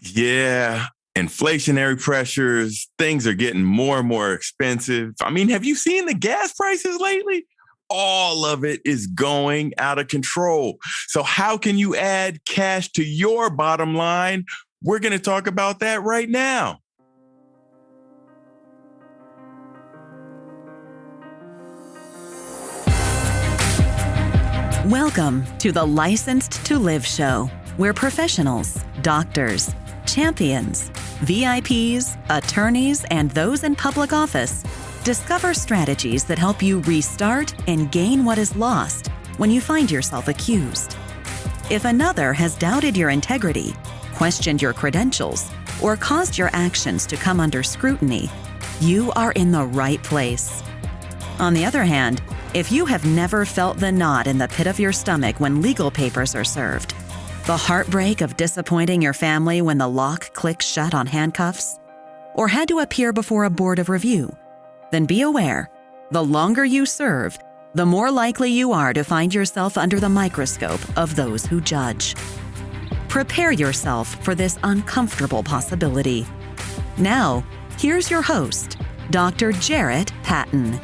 Yeah, inflationary pressures, things are getting more and more expensive. I mean, have you seen the gas prices lately? All of it is going out of control. So, how can you add cash to your bottom line? We're going to talk about that right now. Welcome to the Licensed to Live show, where professionals, doctors, champions, VIPs, attorneys, and those in public office discover strategies that help you restart and gain what is lost when you find yourself accused. If another has doubted your integrity, questioned your credentials, or caused your actions to come under scrutiny, you are in the right place. On the other hand, if you have never felt the knot in the pit of your stomach when legal papers are served, the heartbreak of disappointing your family when the lock clicks shut on handcuffs, or had to appear before a board of review, then be aware, the longer you serve, the more likely you are to find yourself under the microscope of those who judge. Prepare yourself for this uncomfortable possibility. Now, here's your host, Dr. Jarrett Patton.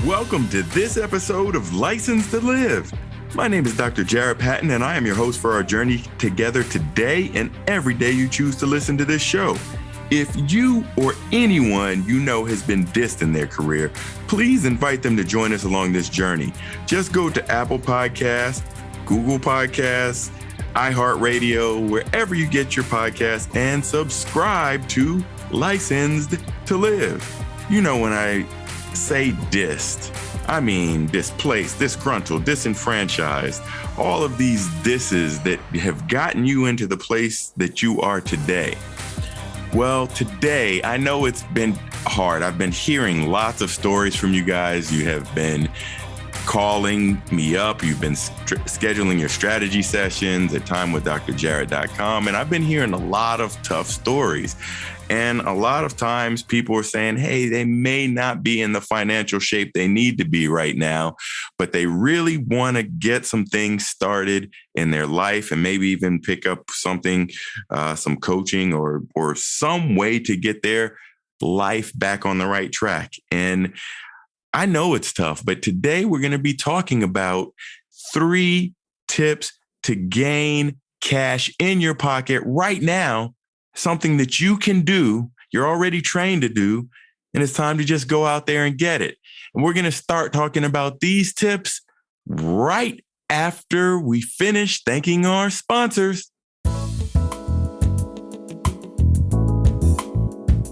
Welcome to this episode of Licensed to Live. My name is Dr. Jarrett Patton, and I am your host for our journey together today and every day you choose to listen to this show. If you or anyone you know has been dissed in their career, please invite them to join us along this journey. Just go to Apple Podcasts, Google Podcasts, iHeartRadio, wherever you get your podcasts, and subscribe to Licensed to Live. You know, when I say dissed, I mean displaced, disgruntled, disenfranchised, all of these disses that have gotten you into the place that you are today. Well, today, I know it's been hard. I've been hearing lots of stories from you guys. You have been calling me up. You've been scheduling your strategy sessions at timewithdrjarrett.com. And I've been hearing a lot of tough stories. And a lot of times people are saying, hey, they may not be in the financial shape they need to be right now, but they really want to get some things started in their life and maybe even pick up something, some coaching or some way to get their life back on the right track. And I know it's tough, but today we're going to be talking about 3 tips to gain cash in your pocket right now. Something that you can do, you're already trained to do, and it's time to just go out there and get it. And we're going to start talking about these tips right after we finish thanking our sponsors.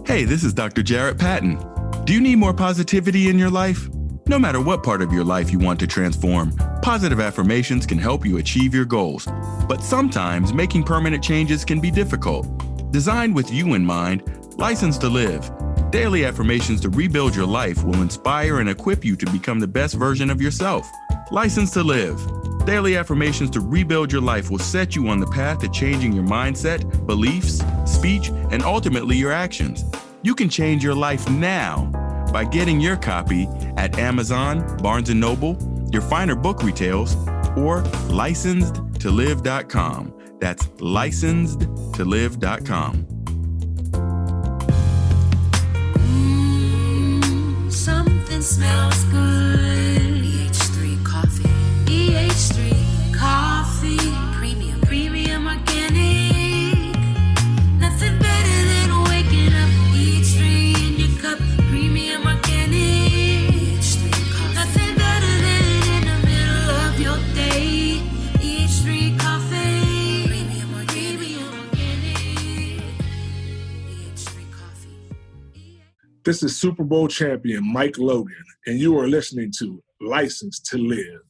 Hey, this is Dr. Jarrett Patton. Do you need more positivity in your life? No matter what part of your life you want to transform, positive affirmations can help you achieve your goals. But sometimes making permanent changes can be difficult. Designed with you in mind, Licensed to Live. Daily affirmations to rebuild your life will inspire and equip you to become the best version of yourself. Licensed to Live. Daily affirmations to rebuild your life will set you on the path to changing your mindset, beliefs, speech, and ultimately your actions. You can change your life now by getting your copy at Amazon, Barnes & Noble, your finer book retails, or licensedtolive.com. That's licensedtolive.com. Something smells good. EH3 coffee. EH3 coffee. Premium organic. Nothing better than waking up. EH3 in your cup. Premium organic. EH3 coffee. Nothing better than in the middle of your day. EH3 coffee. This is Super Bowl champion Mike Logan, and you are listening to Licensed to Live.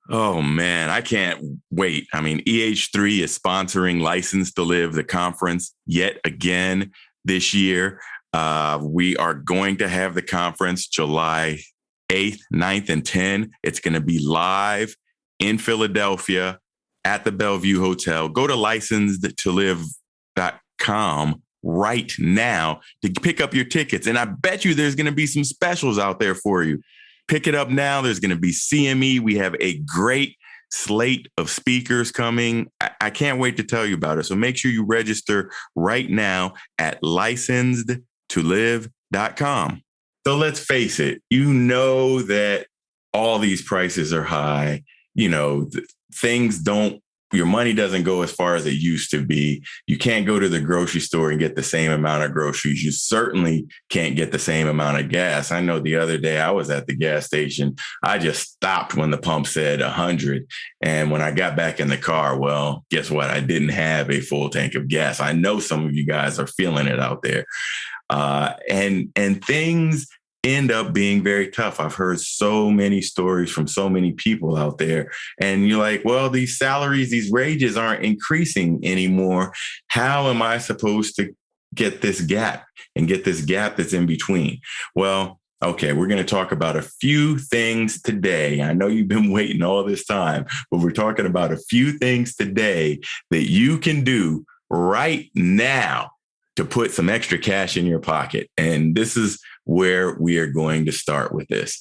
Oh, man, I can't wait. I mean, EH3 is sponsoring Licensed to Live, the conference, yet again this year. We are going to have the conference July 8th, 9th, and 10th. It's going to be live in Philadelphia at the Bellevue Hotel. Go to licensedtolive.com right now to pick up your tickets. And I bet you there's going to be some specials out there for you. Pick it up now. There's going to be CME. We have a great slate of speakers coming. I can't wait to tell you about it. So make sure you register right now at licensed2live.com. So let's face it, you know that all these prices are high. You know, your money doesn't go as far as it used to be. You can't go to the grocery store and get the same amount of groceries. You certainly can't get the same amount of gas. I know the other day I was at the gas station. I just stopped when the pump said 100. And when I got back in the car, well, guess what? I didn't have a full tank of gas. I know some of you guys are feeling it out there. And things end up being very tough. I've heard so many stories from so many people out there. And you're like, well, these salaries, these wages aren't increasing anymore. How am I supposed to get this gap that's in between? Well, okay, we're going to talk about a few things today. I know you've been waiting all this time, but we're talking about a few things today that you can do right now to put some extra cash in your pocket. And this is where we are going to start with this.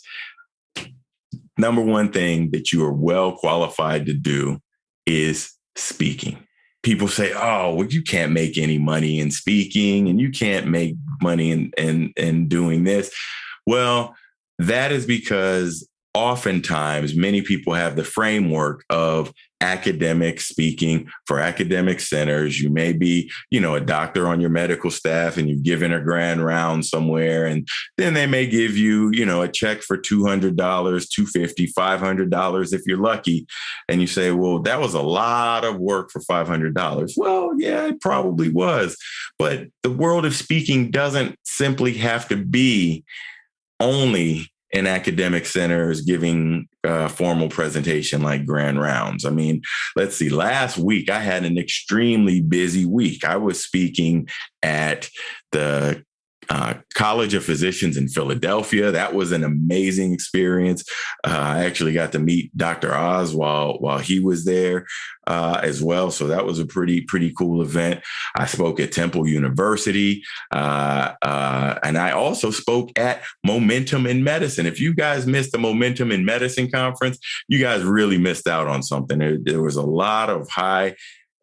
Number one thing that you are well qualified to do is speaking. People say, oh, well, you can't make any money in speaking and you can't make money in doing this. Well, that is because oftentimes many people have the framework of academic speaking for academic centers. You may be, a doctor on your medical staff and you've given a grand round somewhere. And then they may give you, a check for $200, $250, $500 if you're lucky. And you say, well, that was a lot of work for $500. Well, yeah, it probably was. But the world of speaking doesn't simply have to be only in academic centers giving formal presentation like grand rounds. I mean, let's see, last week I had an extremely busy week. I was speaking at the College of Physicians in Philadelphia. That was an amazing experience. I actually got to meet Dr. Oz while he was there as well. So that was a pretty cool event. I spoke at Temple University, and I also spoke at Momentum in Medicine. If you guys missed the Momentum in Medicine conference, you guys really missed out on something. There was a lot of high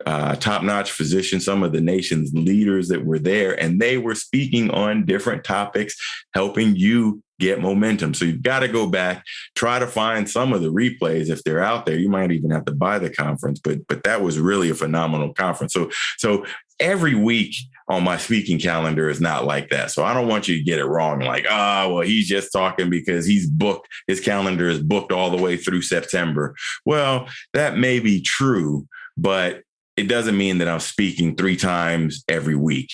top-notch physicians, some of the nation's leaders that were there, and they were speaking on different topics, helping you get momentum. So you've got to go back, try to find some of the replays if they're out there. You might even have to buy the conference, but that was really a phenomenal conference. So every week on my speaking calendar is not like that. So I don't want you to get it wrong. Like, well, he's just talking because he's booked. His calendar is booked all the way through September. Well, that may be true, but it doesn't mean that I'm speaking 3 times every week.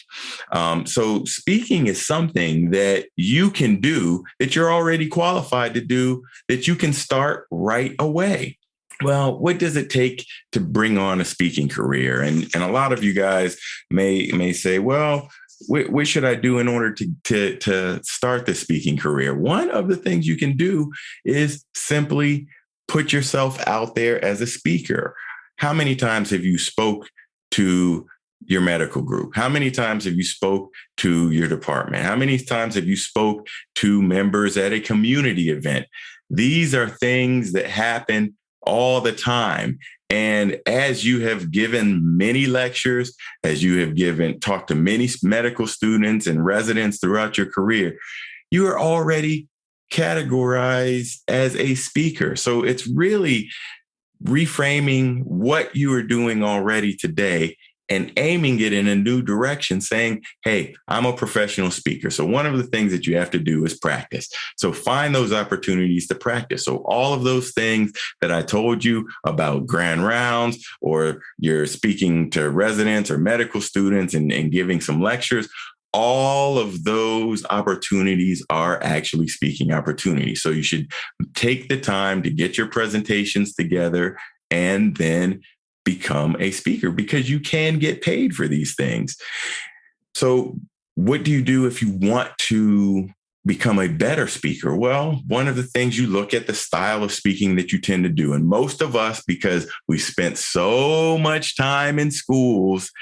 So speaking is something that you can do, that you're already qualified to do, that you can start right away. Well, what does it take to bring on a speaking career? And a lot of you guys may say, well, what should I do in order to start the speaking career? One of the things you can do is simply put yourself out there as a speaker. How many times have you spoke to your medical group? How many times have you spoke to your department? How many times have you spoke to members at a community event? These are things that happen all the time. And as you have given many lectures, as you have talked to many medical students and residents throughout your career, you are already categorized as a speaker. So it's really reframing what you are doing already today and aiming it in a new direction, saying, hey, I'm a professional speaker. So one of the things that you have to do is practice. So find those opportunities to practice. So all of those things that I told you about grand rounds, or you're speaking to residents or medical students and giving some lectures, all of those opportunities are actually speaking opportunities. So you should take the time to get your presentations together and then become a speaker, because you can get paid for these things. So what do you do if you want to become a better speaker? Well, one of the things, you look at the style of speaking that you tend to do. And most of us, because we spent so much time in schools,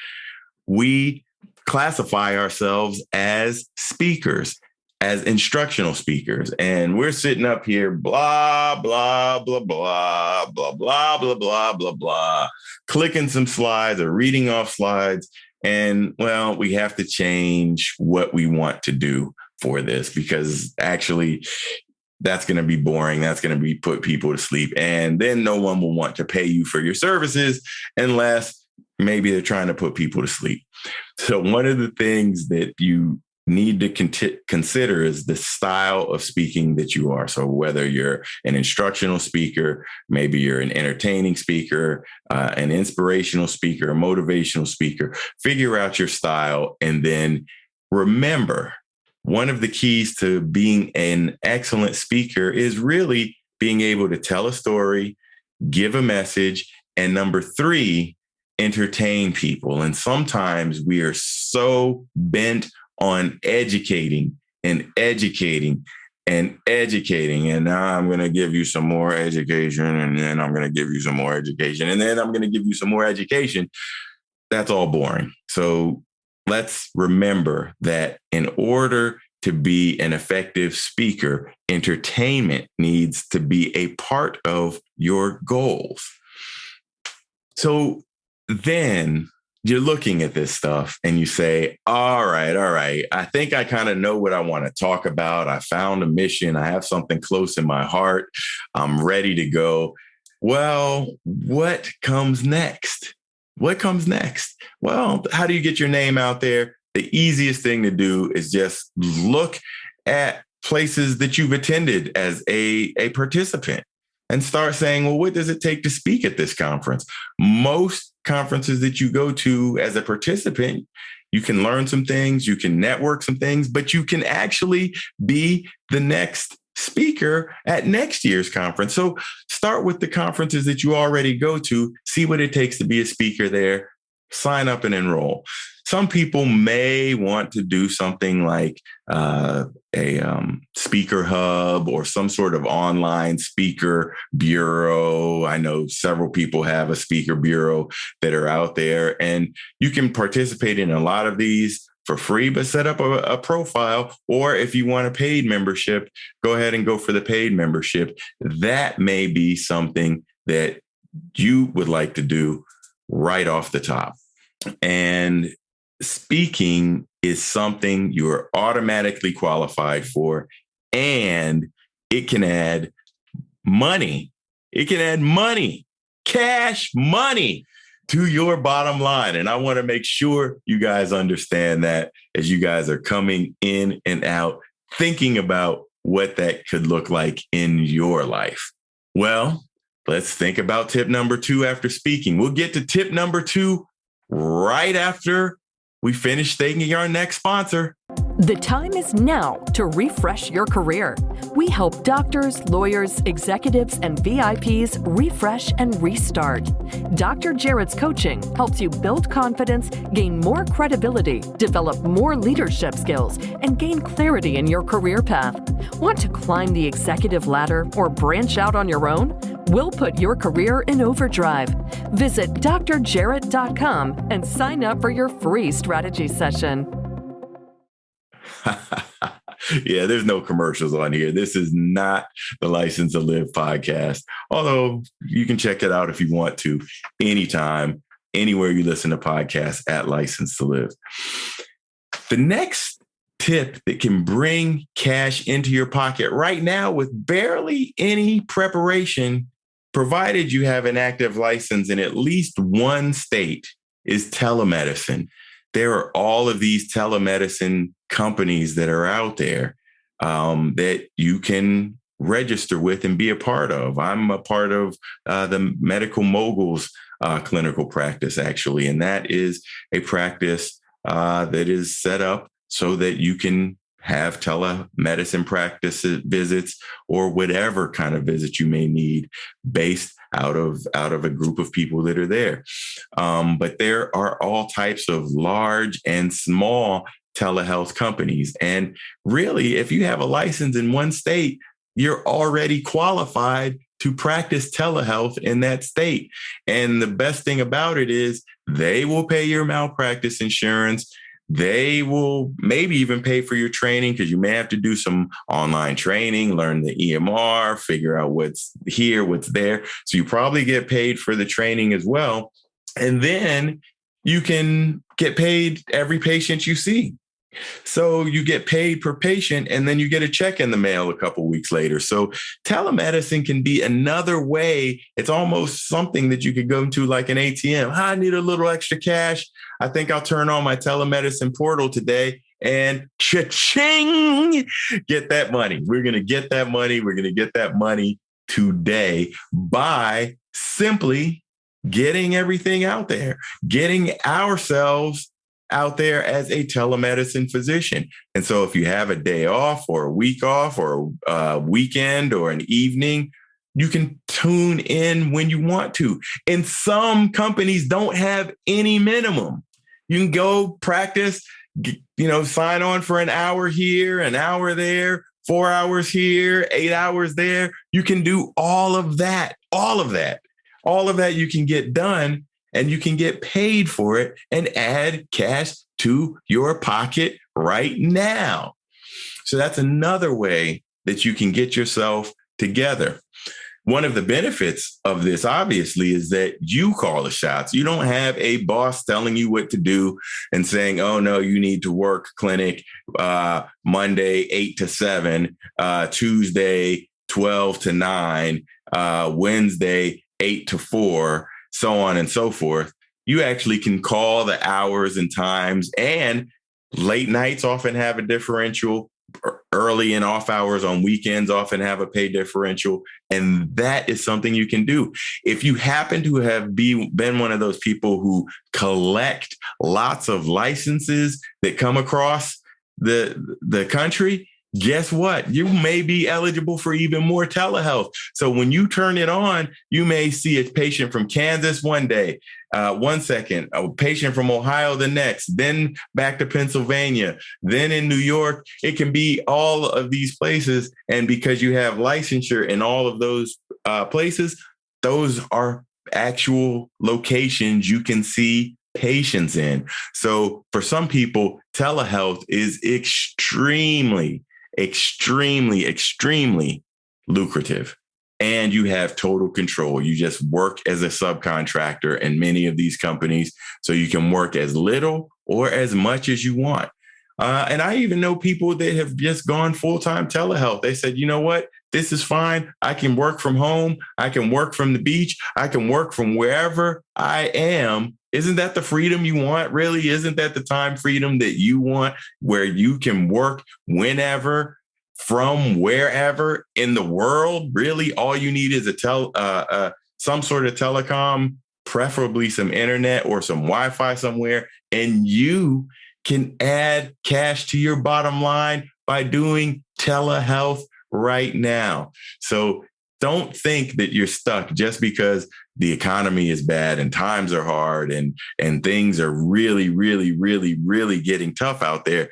we classify ourselves as speakers. as instructional speakers. And we're sitting up here, blah, blah, blah, blah, blah, blah, blah, blah, blah, blah, clicking some slides or reading off slides. And well, we have to change what we want to do for this, because actually that's going to be boring. That's going to be put people to sleep. And then no one will want to pay you for your services unless maybe they're trying to put people to sleep. So one of the things that you need to consider is the style of speaking that you are. So whether you're an instructional speaker, maybe you're an entertaining speaker, an inspirational speaker, a motivational speaker, figure out your style. And then remember, one of the keys to being an excellent speaker is really being able to tell a story, give a message, and number 3, entertain people. And sometimes we are so bent on educating and educating and educating. And now I'm going to give you some more education, and then I'm going to give you some more education, and then I'm going to give you some more education. That's all boring. So let's remember that in order to be an effective speaker, entertainment needs to be a part of your goals. So then you're looking at this stuff and you say, all right, I think I kind of know what I want to talk about. I found a mission. I have something close in my heart. I'm ready to go. Well, what comes next? What comes next? Well, how do you get your name out there? The easiest thing to do is just look at places that you've attended as a participant and start saying, well, what does it take to speak at this conference? Most conferences that you go to as a participant, you can learn some things, you can network some things, but you can actually be the next speaker at next year's conference. So start with the conferences that you already go to, see what it takes to be a speaker there, sign up and enroll. Some people may want to do something like a speaker hub or some sort of online speaker bureau. I know several people have a speaker bureau that are out there, and you can participate in a lot of these for free, but set up a profile. Or if you want a paid membership, go ahead and go for the paid membership. That may be something that you would like to do right off the top. And speaking is something you're automatically qualified for, and it can add money. It can add money, cash money to your bottom line. And I want to make sure you guys understand that as you guys are coming in and out, thinking about what that could look like in your life. Well, let's think about tip number 2 after speaking. We'll get to tip number 2 right after we finish thanking our next sponsor. The time is now to refresh your career. We help doctors, lawyers, executives, and VIPs refresh and restart. Dr. Jarrett's coaching helps you build confidence, gain more credibility, develop more leadership skills, and gain clarity in your career path. Want to climb the executive ladder or branch out on your own? We'll put your career in overdrive. Visit drjarrett.com and sign up for your free strategy session. Yeah, there's no commercials on here. This is not the License to Live podcast, although you can check it out if you want to anytime, anywhere you listen to podcasts at License to Live. The next tip that can bring cash into your pocket right now with barely any preparation, provided you have an active license in at least one state, is telemedicine. There are all of these telemedicine companies that are out there that you can register with and be a part of. I'm a part of the Medical Moguls clinical practice, actually, and that is a practice that is set up so that you can have telemedicine practice visits or whatever kind of visit you may need based out of a group of people that are there. But there are all types of large and small telehealth companies. And really, if you have a license in one state, you're already qualified to practice telehealth in that state. And the best thing about it is they will pay your malpractice insurance. they will maybe even pay for your training because you may have to do some online training, learn the EMR, figure out what's here, what's there. So you probably get paid for the training as well. And then you can get paid every patient you see. So you get paid per patient, and then you get a check in the mail a couple of weeks later. So telemedicine can be another way. It's almost something that you could go to like an ATM. I need a little extra cash. I think I'll turn on my telemedicine portal today and cha-ching, get that money. We're going to get that money. We're going to get that money today by simply getting everything out there, getting ourselves out there as a telemedicine physician. And so if you have a day off or a week off or a weekend or an evening, you can tune in when you want to. And some companies don't have any minimum. You can go practice, sign on for an hour here, an hour there, 4 hours here, 8 hours there. You can do all of that you can get done. And you can get paid for it and add cash to your pocket right now. So that's another way that you can get yourself together. One of the benefits of this, obviously, is that you call the shots. You don't have a boss telling you what to do and saying, oh, no, you need to work clinic Monday, 8 to 7, Tuesday, 12 to 9, Wednesday, 8 to 4. So on and so forth. You actually can call the hours and times, and late nights often have a differential. Early and off hours on weekends often have a pay differential. And that is something you can do. If you happen to have been one of those people who collect lots of licenses that come across the country, guess what? You may be eligible for even more telehealth. So when you turn it on, you may see a patient from Kansas one day, 1 second, a patient from Ohio the next, then back to Pennsylvania, then in New York. It can be all of these places. And because you have licensure in all of those places, those are actual locations you can see patients in. So for some people, telehealth is extremely lucrative. And you have total control. You just work as a subcontractor in many of these companies. So you can work as little or as much as you want. And I even know people that have just gone full-time telehealth. They said, you know what? This is fine. I can work from home. I can work from the beach. I can work from wherever I am. Isn't that the freedom you want? Really? Isn't that the time freedom that you want, where you can work whenever, from wherever in the world? Really, all you need is some sort of telecom, preferably some internet or some Wi-Fi somewhere, and you can add cash to your bottom line by doing telehealth right now. So don't think that you're stuck just because the economy is bad and times are hard and things are really, really, really, really getting tough out there.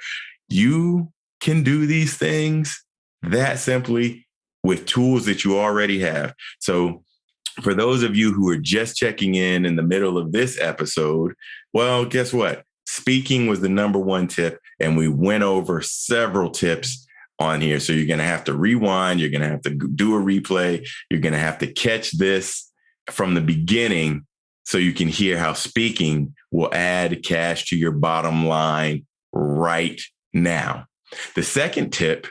You can do these things that simply with tools that you already have. So for those of you who are just checking in the middle of this episode, well, guess what? Speaking was the number one tip, and we went over several tips on here. So you're going to have to rewind. You're going to have to do a replay. You're going to have to catch this from the beginning so you can hear how speaking will add cash to your bottom line right now. The second tip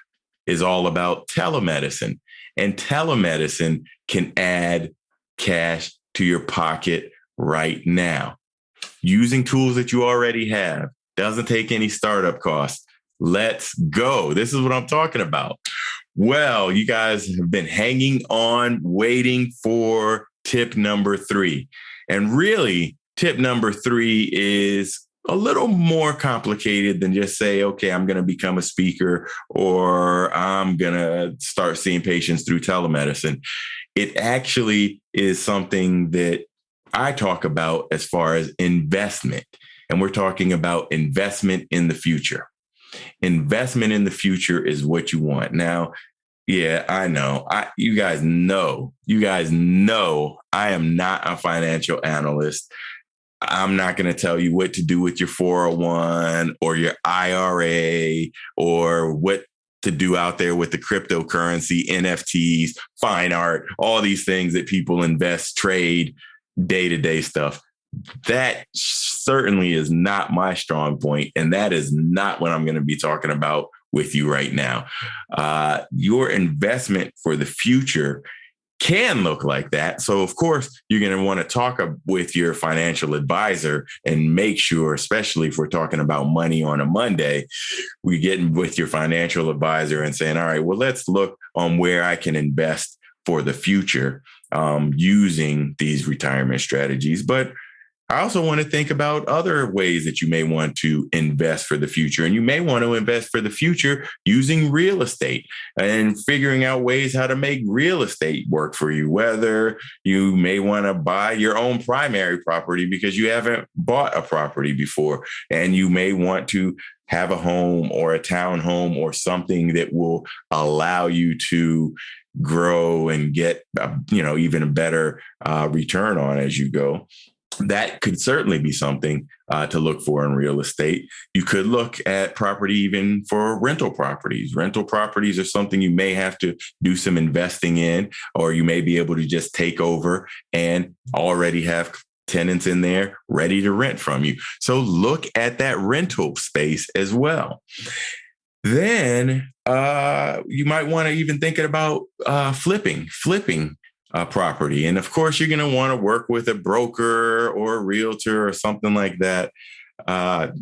is all about telemedicine, and telemedicine can add cash to your pocket right now. Using tools that you already have doesn't take any startup costs. Let's go. This is what I'm talking about. Well, you guys have been hanging on, waiting for tip number 3. And really, tip number 3 is a little more complicated than just say, okay, I'm going to become a speaker or I'm going to start seeing patients through telemedicine. It actually is something that I talk about as far as investment. And we're talking about investment in the future. Investment in the future is what you want. Now, yeah, I know. You guys know I am not a financial analyst. I'm not going to tell you what to do with your 401 or your IRA or what to do out there with the cryptocurrency, NFTs, fine art, all these things that people invest, trade, day-to-day stuff. That certainly is not my strong point, and that is not what I'm going to be talking about with you right now. Your investment for the future can look like that. So, of course, you're going to want to talk with your financial advisor and make sure, especially if we're talking about money on a Monday, we get with your financial advisor and saying, all right, well, let's look on where I can invest for the future using these retirement strategies. But I also want to think about other ways that you may want to invest for the future. And you may want to invest for the future using real estate and figuring out ways how to make real estate work for you, whether you may want to buy your own primary property because you haven't bought a property before, and you may want to have a home or a townhome or something that will allow you to grow and get, even a better return on as you go. That could certainly be something to look for in real estate. You could look at property even for rental properties. Rental properties are something you may have to do some investing in, or you may be able to just take over and already have tenants in there ready to rent from you. So look at that rental space as well. Then you might want to even think about flipping property. And of course, you're going to want to work with a broker or a realtor or something like that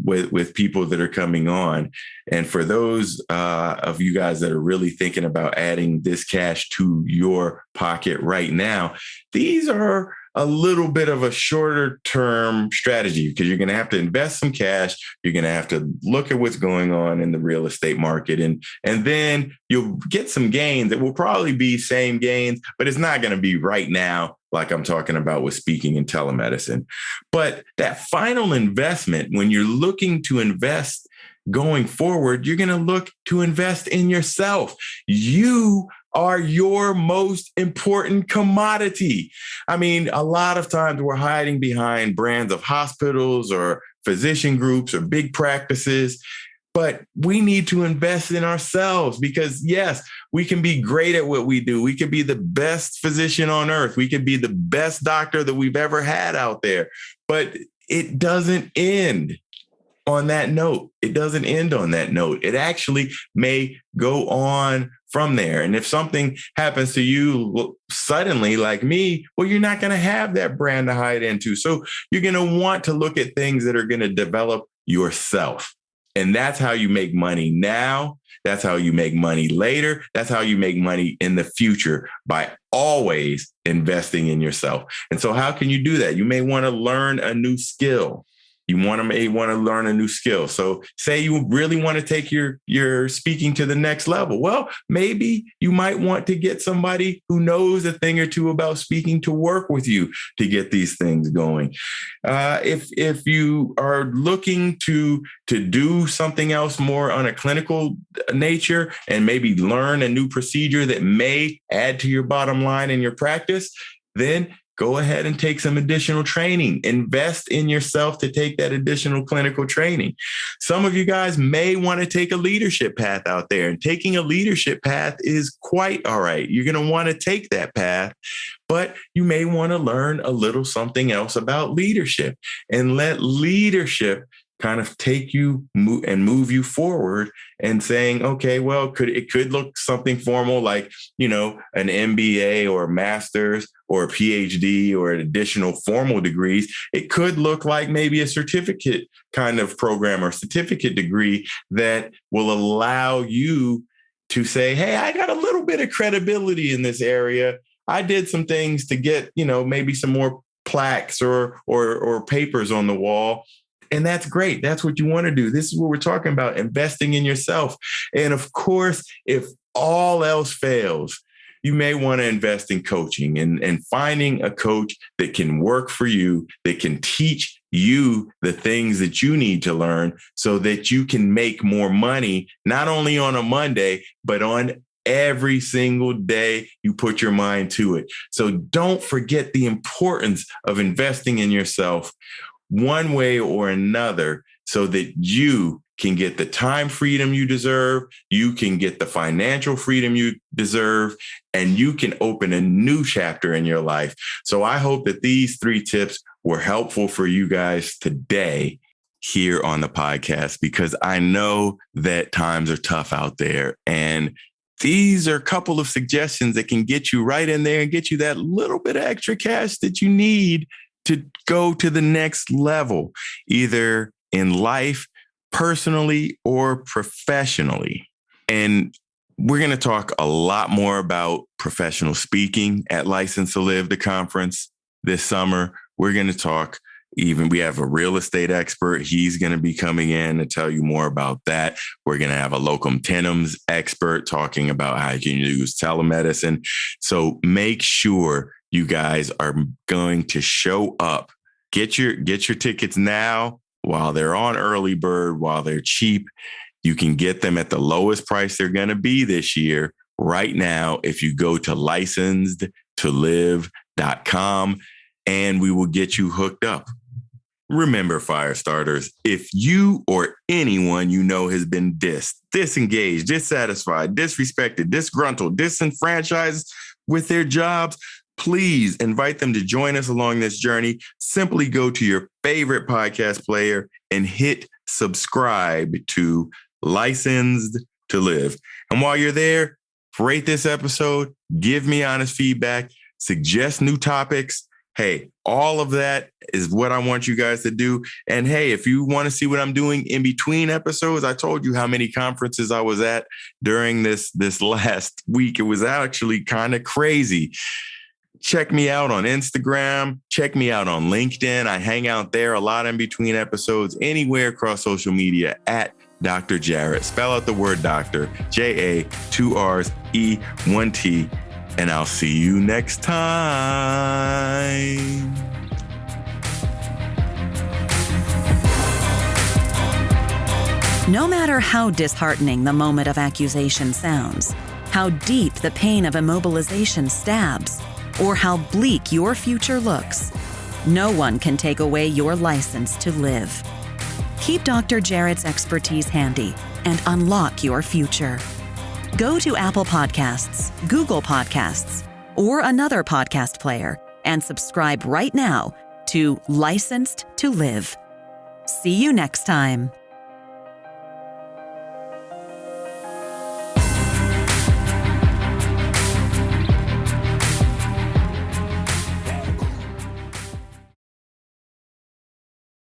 with people that are coming on. And for those of you guys that are really thinking about adding this cash to your pocket right now, these are a little bit of a shorter term strategy because you're going to have to invest some cash. You're going to have to look at what's going on in the real estate market. And then you'll get some gains that will probably be same gains, but it's not going to be right now like I'm talking about with speaking and telemedicine. But that final investment, when you're looking to invest going forward, you're going to look to invest in yourself. You are your most important commodity. I mean, a lot of times we're hiding behind brands of hospitals or physician groups or big practices, but we need to invest in ourselves because, yes, we can be great at what we do. We could be the best physician on earth. We could be the best doctor that we've ever had out there, but it doesn't end on that note. It doesn't end on that note. It actually may go on from there. And if something happens to you suddenly, like me, well, you're not going to have that brand to hide into. So you're going to want to look at things that are going to develop yourself. And that's how you make money now. That's how you make money later. That's how you make money in the future, by always investing in yourself. And so how can you do that? You may want to learn a new skill. You may want to learn a new skill. So say you really want to take your speaking to the next level. Well, maybe you might want to get somebody who knows a thing or two about speaking to work with you to get these things going. If you are looking to do something else more on a clinical nature and maybe learn a new procedure that may add to your bottom line in your practice, then go ahead and take some additional training. Invest in yourself to take that additional clinical training. Some of you guys may want to take a leadership path out there, and taking a leadership path is quite all right. You're going to want to take that path, but you may want to learn a little something else about leadership and let leadership kind of take you and move you forward and saying, okay, well, it could look something formal like, an MBA or a master's or a PhD or additional formal degrees. It could look like maybe a certificate kind of program or certificate degree that will allow you to say, hey, I got a little bit of credibility in this area. I did some things to get, maybe some more plaques or papers on the wall. And that's great. That's what you want to do. This is what we're talking about, investing in yourself. And of course, if all else fails, you may want to invest in coaching and finding a coach that can work for you, that can teach you the things that you need to learn so that you can make more money, not only on a Monday, but on every single day you put your mind to it. So don't forget the importance of investing in yourself. one way or another so that you can get the time freedom you deserve, you can get the financial freedom you deserve, and you can open a new chapter in your life. So I hope that these 3 tips were helpful for you guys today here on the podcast, because I know that times are tough out there. And these are a couple of suggestions that can get you right in there and get you that little bit of extra cash that you need to go to the next level, either in life, personally, or professionally. And we're going to talk a lot more about professional speaking at License to Live, the conference this summer. We're going to talk we have a real estate expert. He's going to be coming in to tell you more about that. We're going to have a locum tenens expert talking about how you can use telemedicine. So make sure you guys are going to show up. Get your tickets now while they're on early bird, while they're cheap. You can get them at the lowest price they're going to be this year right now if you go to licensedtolive.com, and we will get you hooked up. Remember, fire starters, if you or anyone you know has been disengaged, dissatisfied, disrespected, disgruntled, disenfranchised with their jobs, please invite them to join us along this journey. Simply go to your favorite podcast player and hit subscribe to Licensed to Live. And while you're there, rate this episode, give me honest feedback, suggest new topics. Hey, all of that is what I want you guys to do. And hey, if you want to see what I'm doing in between episodes, I told you how many conferences I was at during this last week. It was actually kind of crazy. Check me out on Instagram. Check me out on LinkedIn. I hang out there a lot in between episodes, anywhere across social media at Dr. Jarrett. Spell out the word doctor, J-A, 2 R's, E, 1 T. And I'll see you next time. No matter how disheartening the moment of accusation sounds, how deep the pain of immobilization stabs, or how bleak your future looks, no one can take away your license to live. Keep Dr. Jarrett's expertise handy and unlock your future. Go to Apple Podcasts, Google Podcasts, or another podcast player and subscribe right now to Licensed to Live. See you next time.